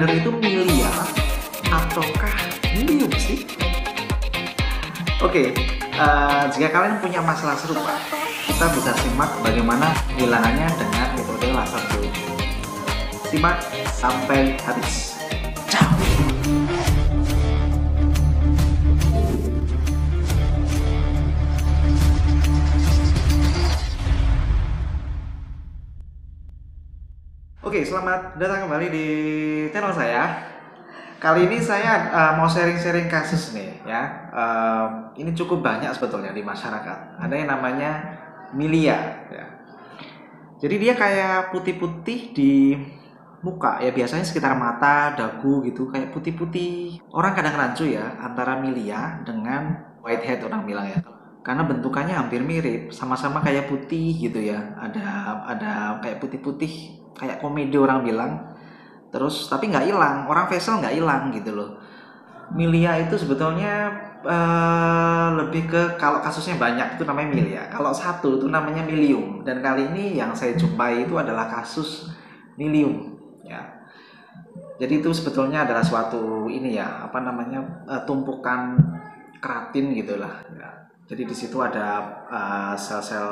benar itu milia ataukah milium sih? Oke, jika kalian punya masalah serupa, kita bisa simak bagaimana penghilangannya dengan metode laser CO2. Simak sampai habis. Ciao. Oke, selamat datang kembali di channel saya. Kali ini saya mau sharing-sharing kasus nih ya. Ini cukup banyak sebetulnya di masyarakat. Ada yang namanya milia ya. Jadi dia kayak putih-putih di muka ya, biasanya sekitar mata, dagu gitu, kayak putih-putih. Orang kadang rancu ya antara milia dengan whitehead, orang bilang ya. Karena bentukannya hampir mirip, sama-sama kayak putih gitu ya. Ada kayak putih-putih, kayak komedi orang bilang. Terus tapi nggak hilang, orang facial nggak hilang gitu loh. Milia itu sebetulnya lebih ke, kalau kasusnya banyak itu namanya milia, kalau satu itu namanya milium. Dan kali ini yang saya jumpai itu adalah kasus milium ya. Jadi itu sebetulnya adalah suatu ini ya, apa namanya, tumpukan keratin gitulah ya. Jadi di situ ada sel-sel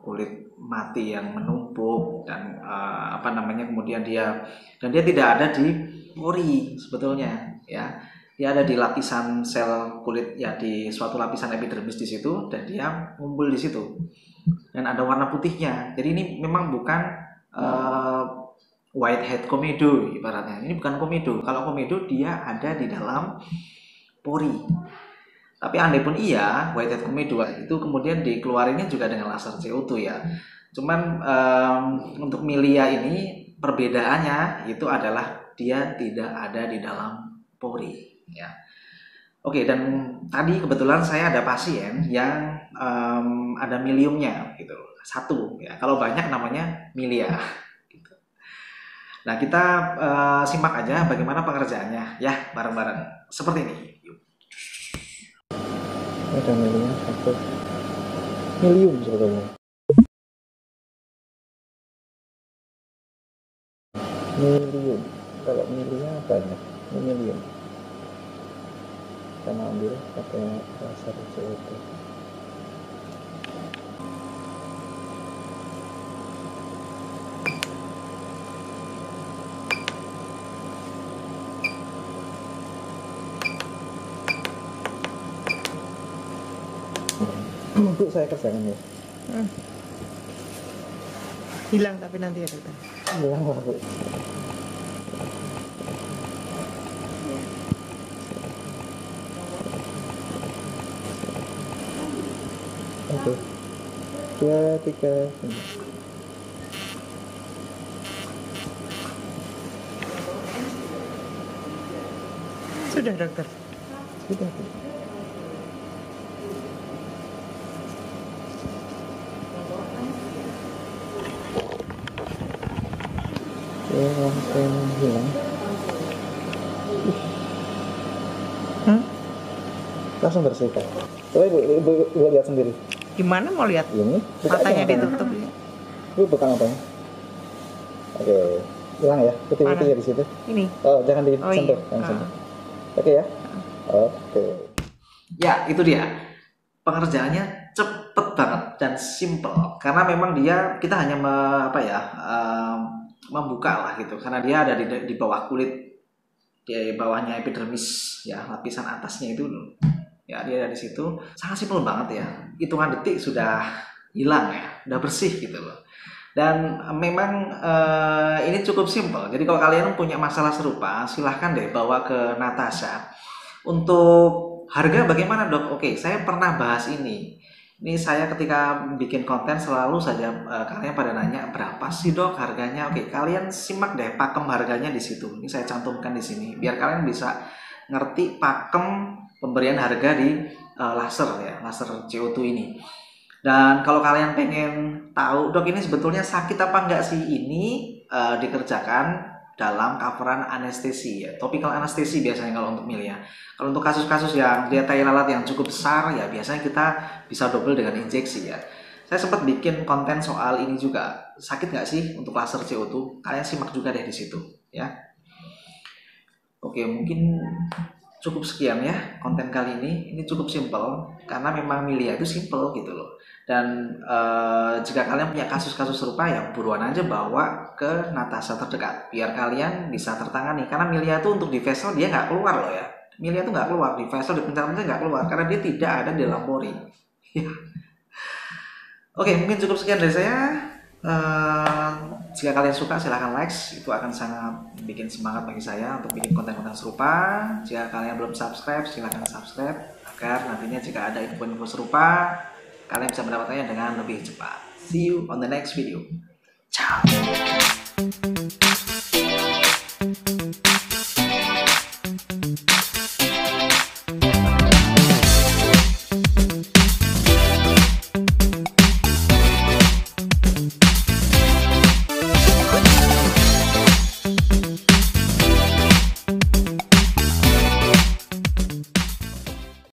kulit mati yang menumpuk dan apa namanya, kemudian dia tidak ada di pori sebetulnya ya. Dia ada di lapisan sel kulit ya, di suatu lapisan epidermis di situ, dan dia ngumpul di situ dan ada warna putihnya. Jadi ini memang bukan whitehead komedo ibaratnya. Ini bukan komedo. Kalau komedo dia ada di dalam pori. Tapi andai pun iya, whitehead komedo itu kemudian dikeluarinnya juga dengan laser CO2 ya. Cuman untuk milia ini perbedaannya itu adalah dia tidak ada di dalam pori ya. Oke, dan tadi kebetulan saya ada pasien yang ada miliumnya gitu, satu ya. Kalau banyak namanya milia gitu. Nah, kita simak aja bagaimana pengerjaannya ya, bareng-bareng seperti ini. Ada milium satu, milium sebetulnya. Milium, kalau milia banyak, ini milium. Kita ambil pakai laser CO2. Bu, saya kerjakan ya. Hilang tapi nanti ya dokter. Hilang kok, Bu. Oke. 2, 3, 5. Sudah dokter. Sudah, Bu. Langsung hilang. Langsung bersih kan. Coba ibu lihat sendiri. Gimana mau lihat? Ini Matanya ditutup. Ibu buka matanya. Oke, hilang ya putih-putih ya di situ. Ini. Oh, jangan disentuh, iya. jangan sentuh. Oke ya. Oke. Ya, itu dia. Pengerjaannya cepet banget dan simple. Karena memang dia, kita hanya membuka lah gitu. Karena dia ada di bawah kulit, di bawahnya epidermis ya, lapisan atasnya itu ya, dia ada di situ. Sangat simple banget ya. Hitungan detik sudah hilang ya, udah bersih gitu loh. Dan memang ini cukup simple. Jadi kalau kalian punya masalah serupa, silahkan deh bawa ke Natasha. Untuk harga bagaimana dok? Oke, saya pernah bahas ini. Ini saya ketika bikin konten selalu saja kalian pada nanya berapa sih dok harganya. Oke, kalian simak deh pakem harganya di situ. Ini saya cantumkan di sini biar kalian bisa ngerti pakem pemberian harga di laser ya, laser CO2 ini. Dan kalau kalian pengen tahu dok ini sebetulnya sakit apa enggak sih, ini dikerjakan dalam coveran anestesi ya, topical anestesi biasanya kalau untuk milia. Kalau untuk kasus-kasus yang dia tai lalat yang cukup besar ya, biasanya kita bisa double dengan injeksi ya. Saya sempat bikin konten soal ini juga, sakit nggak sih untuk laser CO2? Kalian simak juga deh di situ ya. Oke, mungkin cukup sekian ya konten kali ini. Ini cukup simple karena memang Milia itu simple gitu loh. Dan jika kalian punya kasus-kasus serupa ya buruan aja bawa ke Natasha terdekat biar kalian bisa tertangani. Karena Milia itu untuk di vessel dia nggak keluar loh ya. Milia itu nggak keluar di vessel, di pencarian nggak keluar karena dia tidak ada di dalam pori. Oke, mungkin cukup sekian dari saya. Jika kalian suka silahkan likes, itu akan sangat bikin semangat bagi saya untuk bikin konten-konten serupa. Jika kalian belum subscribe silahkan subscribe agar nantinya jika ada info-info serupa kalian bisa mendapatkannya dengan lebih cepat. See you on the next video. Ciao.